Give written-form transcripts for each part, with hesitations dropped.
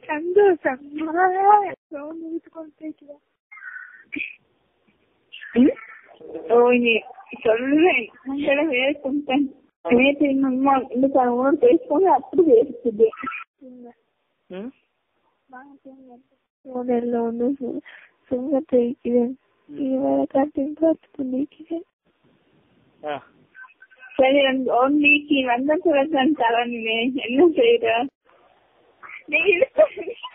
சந்தோஷம் சொல்றேன். பேசும்போது அப்படி பேசுது. சுங்கத்தை வைக்கிறேன். சரி, நீக்கி வந்த பிறகு தரணுமே, என்ன செய்யற?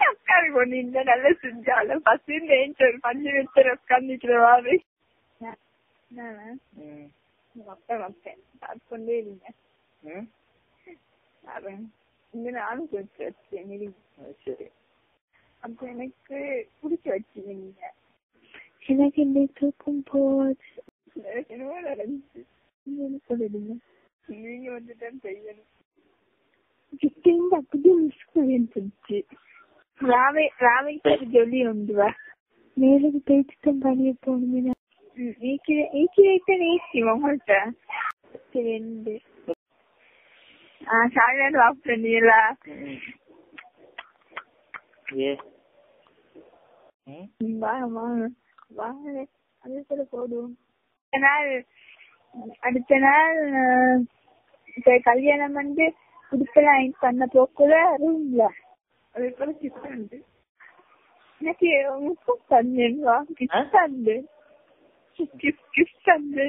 உட்காரு கொண்டு இந்த நல்ல செஞ்சாலும் பசங்க 5 நிமிஷம் உட்காந்துக்கிறவாரு. கொண்டே இருங்க. இந்த நானும் கொஞ்சம் வச்சேன். சரி, அப்ப எனக்கு பிடிச்ச வச்சுங்க. எனக்கு இந்த தூக்கம் போது என்னவோ நடந்துச்சு. சொல்லிடுங்க, நீங்க வந்துதான் செய்யணும். அப்படியே மிஸ் பண்ணிச்சு. ராவைக்கு ஜொல்லி உண்டுவா மேலுக்கு பேச்சுட்டு பண்ணிய போகணுமே. உங்கள்கிட்ட சாயங்காலம் வாப் பண்ணீங்களா? அது போடுவோம். அடுத்த நாள் கல்யாணம் வந்து புதுப்பெல்லாம் பண்ண போக்குல ரூம்ல அதே போல கிஃப்ட் எனக்கு தந்தேன்வா. கிஃப்ட் தந்து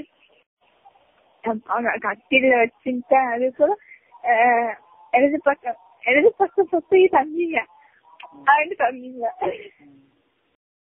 கட்டில வச்சுட்டேன். அதே போல இடது பக்கம் சொப்பையும் தந்தீங்க. தந்தீங்க.